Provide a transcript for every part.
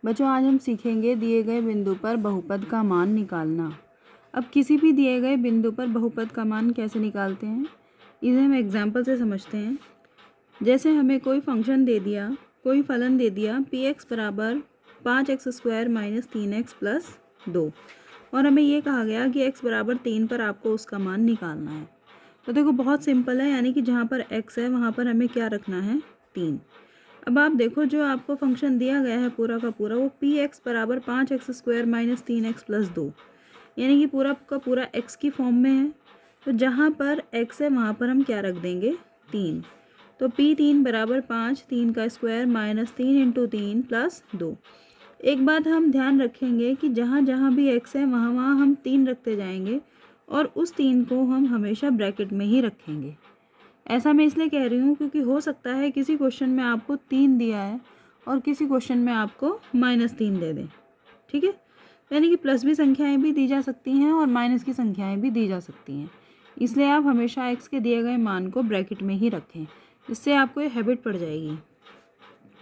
बच्चों आज हम सीखेंगे दिए गए बिंदु पर बहुपद का मान निकालना। अब किसी भी दिए गए बिंदु पर बहुपद का मान कैसे निकालते हैं, इसे हम एग्जाम्पल से समझते हैं। जैसे हमें कोई फंक्शन दे दिया, कोई फलन दे दिया px बराबर 5x² - 3x + 2 और हमें ये कहा गया कि x बराबर 3 पर आपको उसका मान निकालना है। तो देखो बहुत सिंपल है, यानी कि जहाँ पर x है वहाँ पर हमें क्या रखना है, 3। अब आप देखो जो आपको फंक्शन दिया गया है पूरा का पूरा वो px बराबर 5x² - 3x + 2 यानी कि पूरा का पूरा x की फॉर्म में है। तो जहाँ पर x है वहाँ पर हम क्या रख देंगे, 3। तो p3 बराबर 5, 3 का स्क्वायर - 3 × 3 + 2। एक बात हम ध्यान रखेंगे कि जहाँ जहाँ भी x है वहाँ वहाँ हम 3 रखते जाएंगे और उस 3 को हम हमेशा ब्रैकेट में ही रखेंगे। ऐसा मैं इसलिए कह रही हूँ क्योंकि हो सकता है किसी क्वेश्चन में आपको 3 दिया है और किसी क्वेश्चन में आपको -3 दे दें, ठीक है। यानी कि प्लस भी संख्याएं भी दी जा सकती हैं और माइनस की संख्याएं भी दी जा सकती हैं, इसलिए आप हमेशा x के दिए गए मान को ब्रैकेट में ही रखें, इससे आपको ये हैबिट पड़ जाएगी।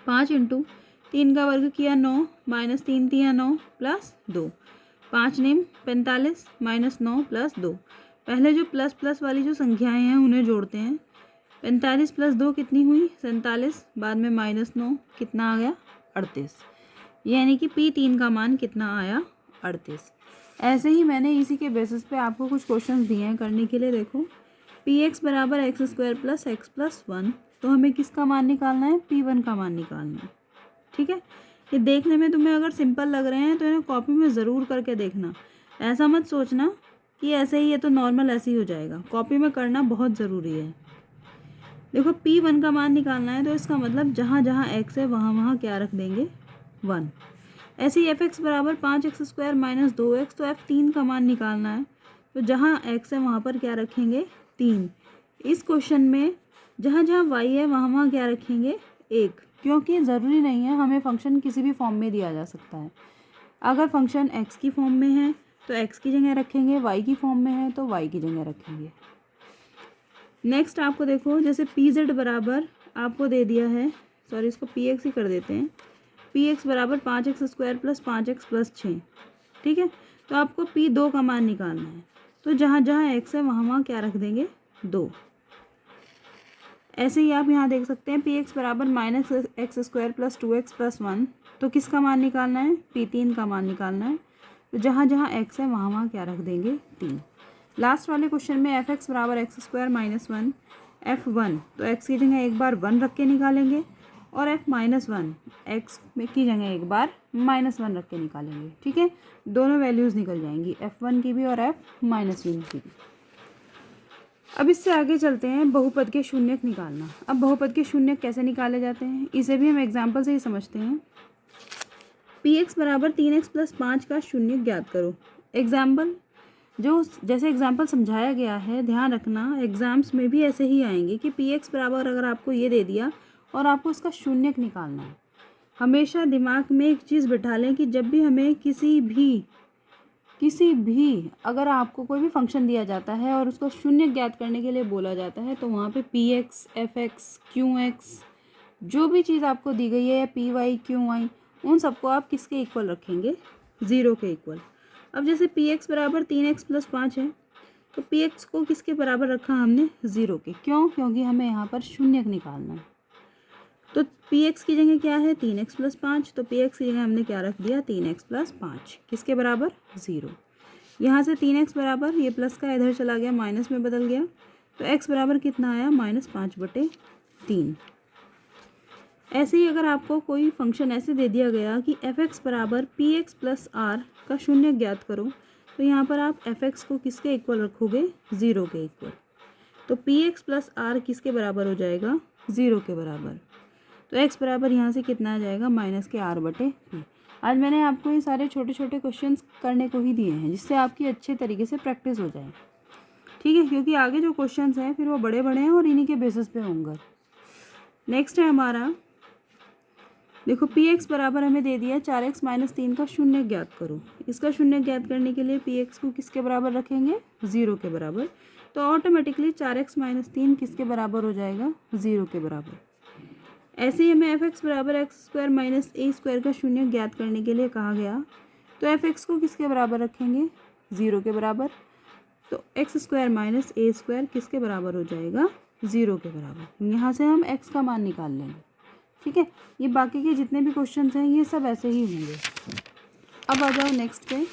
5 × 3 का वर्ग किया 9 - 3 तिया 9 + 2, 5 निम 45 - 9 + 2। पहले जो प्लस वाली जो संख्याएं हैं उन्हें जोड़ते हैं। 45 + 2 कितनी हुई, 47, बाद में -9 कितना आ गया, 38। यानी कि p3 का मान कितना आया, 38। ऐसे ही मैंने इसी के बेसिस पे आपको कुछ क्वेश्चंस दिए हैं करने के लिए। देखो px बराबर x² + x + 1, तो हमें किसका मान निकालना है, p1 का मान निकालना है, ठीक है। ये देखने में तुम्हें अगर सिंपल लग रहे हैं तो इन्हें कॉपी में ज़रूर करके देखना। ऐसा मत सोचना कि ऐसे ही ये तो नॉर्मल ऐसे ही हो जाएगा, कॉपी में करना बहुत ज़रूरी है। देखो p1 का मान निकालना है तो इसका मतलब जहाँ जहाँ x है वहाँ वहाँ क्या रख देंगे, 1। ऐसे ही fx बराबर 5x² - 2x, तो f3 का मान निकालना है तो जहाँ x है वहाँ पर क्या रखेंगे, 3। इस क्वेश्चन में जहाँ जहाँ y है वहाँ वहाँ क्या रखेंगे, 1, क्योंकि ज़रूरी नहीं है हमें फंक्शन किसी भी फॉर्म में दिया जा सकता है। अगर फंक्शन x की फॉर्म में है तो x की जगह रखेंगे, y की फॉर्म में है तो y की जगह रखेंगे। नेक्स्ट आपको देखो जैसे pz बराबर आपको दे दिया है, सॉरी इसको px ही कर देते हैं, px बराबर 5x² + 5x + 6, ठीक है। तो आपको p2 का मान निकालना है तो जहाँ जहाँ x है वहाँ वहाँ क्या रख देंगे, 2। ऐसे ही आप यहाँ देख सकते हैं px बराबर -x² + 2x + 1, तो किसका मान निकालना है, p3 का मान निकालना है तो जहाँ जहाँ x है वहाँ वहाँ क्या रख देंगे, 3। लास्ट वाले क्वेश्चन में fx बराबर x² - 1 f1, तो x की जगह एक बार 1 रख के निकालेंगे और f - 1 x की जगह एक बार -1 रख के निकालेंगे, ठीक है। दोनों वैल्यूज़ निकल जाएंगी, f1 की भी और f - 1 की भी। अब इससे आगे चलते हैं बहुपद के शून्यक निकालना। अब बहुपद के शून्यक कैसे निकाले जाते हैं इसे भी हम एग्जाम्पल से ही समझते हैं। px बराबर 3x + 5 का शून्यक ज्ञात करो। एग्जाम्पल जो जैसे एग्जाम्पल समझाया गया है, ध्यान रखना एग्जाम्स में भी ऐसे ही आएंगे कि px बराबर अगर आपको ये दे दिया और आपको उसका शून्यक निकालना है। हमेशा दिमाग में एक चीज़ बिठा लें कि जब भी हमें किसी भी अगर आपको कोई भी फंक्शन दिया जाता है और उसको शून्यक ज्ञात करने के लिए बोला जाता है तो वहाँ पे px, fx, qx जो भी चीज़ आपको दी गई है या py, qy उन सबको आप किसके इक्वल रखेंगे, 0 के इक्वल। अब जैसे px बराबर 3x + 5 है तो px को किसके बराबर रखा हमने, 0 के। क्यों, क्योंकि हमें यहाँ पर शून्यक निकालना है। तो px की जगह क्या है, 3x + 5, तो px की जगह हमने क्या रख दिया, 3x + 5 किसके बराबर, 0। यहाँ से 3x बराबर ये प्लस का इधर चला गया माइनस में बदल गया तो x बराबर कितना आया, -5/3। ऐसे ही अगर आपको कोई फंक्शन ऐसे दे दिया गया कि fx बराबर px + r का शून्यक ज्ञात करो, तो यहाँ पर आप fx को किसके इक्वल रखोगे, 0 के इक्वल। तो px + r किसके बराबर हो जाएगा, 0 के बराबर। तो x बराबर यहाँ से कितना आ जाएगा, -r/p। आज मैंने आपको ये सारे छोटे छोटे क्वेश्चंस करने को ही दिए हैं जिससे आपकी अच्छे तरीके से प्रैक्टिस हो जाए, ठीक है, क्योंकि आगे जो क्वेश्चंस हैं फिर वो बड़े बड़े हैं और इन्हीं के बेसिस पे होंगे। नेक्स्ट है हमारा, देखो px बराबर हमें दे दिया 4x - 3 का शून्यक ज्ञात करो। इसका शून्यक ज्ञात करने के लिए px को किसके बराबर रखेंगे, 0 के बराबर। तो ऑटोमेटिकली 4x - 3 किसके बराबर हो जाएगा, 0 के बराबर। ऐसे ही हमें एफ एक्स बराबर एक्स स्क्वायर माइनस ए स्क्वायर का शून्य ज्ञात करने के लिए कहा गया, तो एफ एक्स को किसके बराबर रखेंगे, 0 के बराबर। तो एक्स स्क्वायर माइनस ए स्क्वायर किसके बराबर हो जाएगा, 0 के बराबर। यहाँ से हम एक्स का मान निकाल लेंगे। ठीक है, ये बाकी के जितने भी क्वेश्चन हैं ये सब ऐसे ही होंगे। अब आ जाओ नेक्स्ट पे।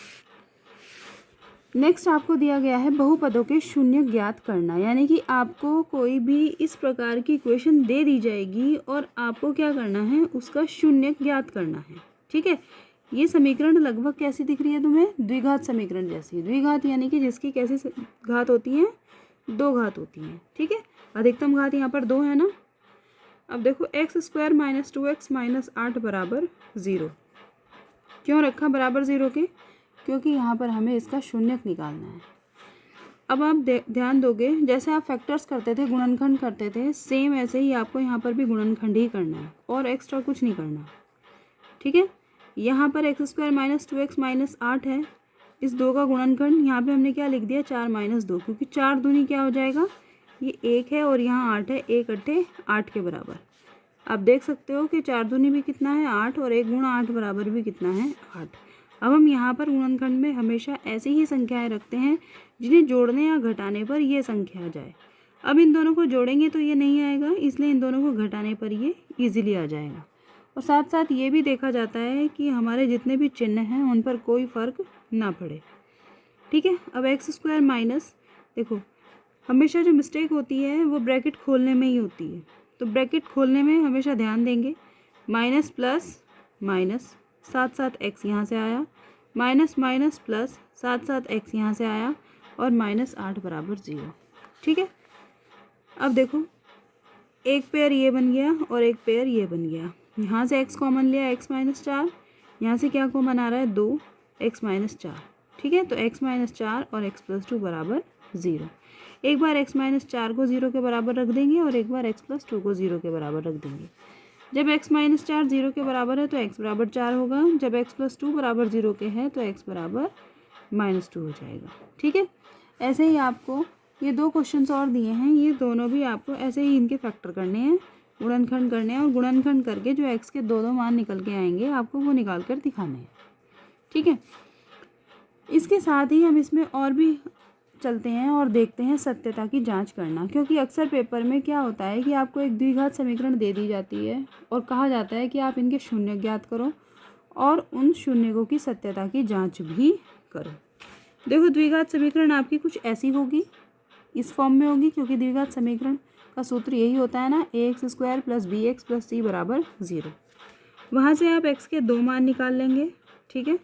नेक्स्ट आपको दिया गया है बहुपदों के शून्य ज्ञात करना, यानी कि आपको कोई भी इस प्रकार की इक्वेशन दे दी जाएगी और आपको क्या करना है, उसका शून्य ज्ञात करना है। ठीक है, ये समीकरण लगभग कैसी दिख रही है तुम्हें, द्विघात समीकरण जैसी। द्विघात यानी कि जिसकी कैसी घात होती है, 2 घात होती हैं। ठीक है, अधिकतम घात यहाँ पर 2 है ना। अब देखो x square minus 2x minus 8 बराबर 0। क्यों रखा बराबर 0 के, क्योंकि यहाँ पर हमें इसका शून्यक निकालना है। अब आप ध्यान दोगे, जैसे आप फैक्टर्स करते थे, गुणनखंड करते थे, सेम ऐसे ही आपको यहाँ पर भी गुणनखंड ही करना है और एक्स्ट्रा कुछ नहीं करना। ठीक है, यहाँ पर x square minus 2x minus 8 है, इस 2 का गुणनखंड यहाँ पे हमने क्या लिख दिया, 4 माइनस 2, क्योंकि 4 दूनी क्या हो जाएगा, ये 1 है और यहाँ 8 है, 1 अट्ठे 8 के बराबर। आप देख सकते हो कि 4 दूनी भी कितना है, 8, और 1 गुणा 8 बराबर भी कितना है, 8। अब हम यहाँ पर गुणनखंड में हमेशा ऐसी ही संख्याएं रखते हैं जिन्हें जोड़ने या घटाने पर ये संख्या आ जाए। अब इन दोनों को जोड़ेंगे तो ये नहीं आएगा, इसलिए इन दोनों को घटाने पर ये ईजिली आ जाएगा। और साथ साथ ये भी देखा जाता है कि हमारे जितने भी चिन्ह हैं उन पर कोई फ़र्क ना पड़े। ठीक है, अब एक्स स्क्वायर माइनस, देखो हमेशा जो मिस्टेक होती है वो ब्रैकेट खोलने में ही होती है, तो ब्रैकेट खोलने में हमेशा ध्यान देंगे। माइनस प्लस माइनस, साथ साथ एक्स यहाँ से आया, माइनस माइनस प्लस, साथ साथ एक्स यहाँ से आया, और माइनस 8 बराबर 0। ठीक है, अब देखो एक पेयर ये बन गया और एक पेयर ये बन गया। यहाँ से x कॉमन लिया, x माइनस 4, यहाँ से क्या कॉमन आ रहा है, 2 x माइनस 4। ठीक है, तो x माइनस 4 और x प्लस 2 बराबर 0। एक बार x माइनस 4 को 0 के बराबर रख देंगे और एक बार x प्लस 2 को 0 के बराबर रख देंगे। जब x माइनस 4 0 के बराबर है तो x बराबर 4 होगा, जब x प्लस 2 बराबर 0 के है तो x बराबर माइनस 2 हो जाएगा। ठीक है, ऐसे ही आपको ये 2 क्वेश्चंस और दिए हैं, ये दोनों भी आपको ऐसे ही इनके फैक्टर करने हैं, गुणनखंड करने हैं, और गुणनखंड करके जो x के 2 मान निकल के आएंगे आपको वो निकाल कर दिखाने हैं। ठीक है, इसके साथ ही हम इसमें और भी चलते हैं और देखते हैं सत्यता की जांच करना, क्योंकि अक्सर पेपर में क्या होता है कि आपको एक द्विघात समीकरण दे दी जाती है और कहा जाता है कि आप इनके शून्य ज्ञात करो और उन शून्यकों की सत्यता की जांच भी करो। देखो द्विघात समीकरण आपकी कुछ ऐसी होगी, इस फॉर्म में होगी, क्योंकि द्विघात समीकरण का सूत्र यही होता है ना, ax square plus b x plus c बराबर 0। वहाँ से आप x के 2 मान निकाल लेंगे। ठीक है,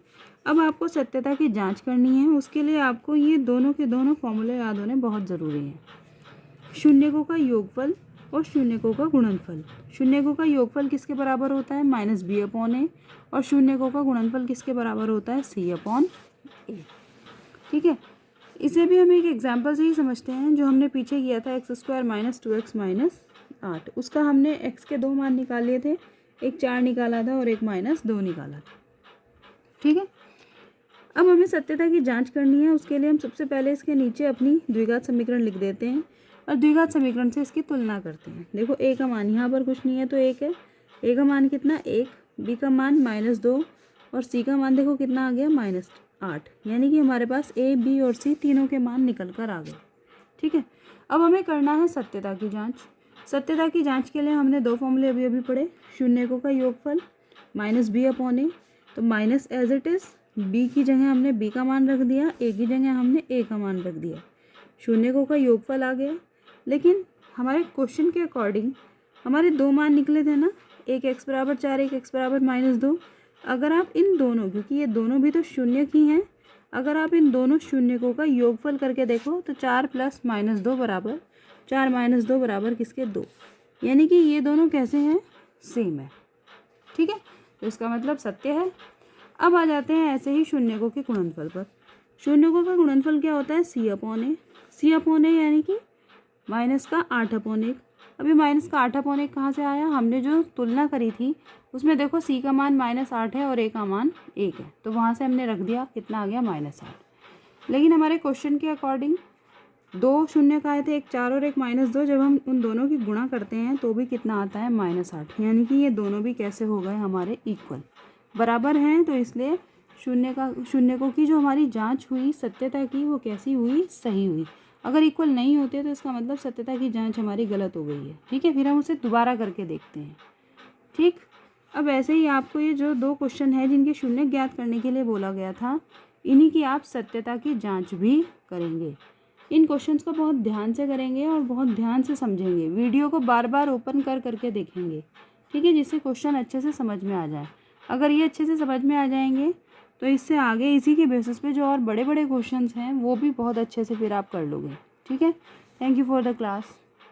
अब आपको सत्यता की जांच करनी है, उसके लिए आपको ये दोनों के दोनों फॉर्मूले याद होने बहुत ज़रूरी हैं। शून्यकों का योगफल और शून्यकों का गुणनफल। शून्यकों का योगफल किसके बराबर होता है, माइनस बी अपॉन ए, और शून्यकों का गुणनफल किसके बराबर होता है, सी अपॉन ए। ठीक है, इसे भी हम एक एग्जाम्पल से ही समझते हैं, जो हमने पीछे किया था x square minus 2x minus 8, उसका हमने x के 2 मान निकाल लिए थे, एक 4 निकाला था और एक माइनस 2 निकाला था। ठीक है, अब हमें सत्यता की जांच करनी है, उसके लिए हम सबसे पहले इसके नीचे अपनी द्विघात समीकरण लिख देते हैं और द्विघात समीकरण से इसकी तुलना करते हैं। देखो a का मान यहाँ पर कुछ नहीं है तो 1 है, a का मान कितना 1, b का मान -2 और c का मान देखो कितना आ गया -8, यानी कि हमारे पास a, b और c तीनों के मान निकल कर आ गए। ठीक है, अब हमें करना है सत्यता की जाँच। सत्यता की जाँच के लिए हमने 2 फॉर्मूले अभी पढ़े, शून्यकों का योगफल माइनस बी अपॉन ए, तो minus as it is b की जगह हमने b का मान रख दिया, a की जगह हमने a का मान रख दिया, शून्यकों का योगफल आ गया। लेकिन हमारे क्वेश्चन के अकॉर्डिंग हमारे 2 मान निकले थे ना, एक x बराबर 4, एक x बराबर -2। अगर आप इन दोनों, क्योंकि ये दोनों भी तो शून्यक ही हैं, अगर आप इन दोनों शून्यकों का योगफल करके देखो तो 4 प्लस -2 बराबर 4 -2 बराबर किसके 2, यानी कि ये दोनों कैसे हैं, सेम है। ठीक है, तो इसका मतलब सत्य है। अब आ जाते हैं ऐसे ही शून्यकों के गुणनफल पर। शून्यकों का गुणनफल क्या होता है, सी अपॉन ए। सी अपॉन ए यानी कि माइनस का 8 अपॉन 1। अभी माइनस का 8 अपॉन 1 कहाँ से आया, हमने जो तुलना करी थी उसमें देखो सी का मान -8 है और ए का मान 1 है, तो वहाँ से हमने रख दिया, कितना आ गया -8। लेकिन हमारे क्वेश्चन के अकॉर्डिंग दो शून्य का आए थे, एक 4 और एक -2, जब हम उन दोनों की गुणा करते हैं तो भी कितना आता है -8, यानी कि ये दोनों भी कैसे हो गए हमारे इक्वल, बराबर हैं। तो इसलिए शून्य को की जो हमारी जांच हुई सत्यता की वो कैसी हुई, सही हुई। अगर इक्वल नहीं होते तो इसका मतलब सत्यता की जांच हमारी गलत हो गई है। ठीक है, फिर हम उसे दोबारा करके देखते हैं। ठीक, अब ऐसे ही आपको ये जो 2 क्वेश्चन है जिनके शून्य ज्ञात करने के लिए बोला गया था, इन्हीं की आप सत्यता की जांच भी करेंगे। इन क्वेश्चंस को बहुत ध्यान से करेंगे और बहुत ध्यान से समझेंगे, वीडियो को बार बार ओपन करके देखेंगे। ठीक है, जिससे क्वेश्चन अच्छे से समझ में आ जाए। अगर ये अच्छे से समझ में आ जाएंगे तो इससे आगे इसी के बेसिस पे जो और बड़े बड़े क्वेश्चंस हैं वो भी बहुत अच्छे से फिर आप कर लोगे। ठीक है, thank you for the class.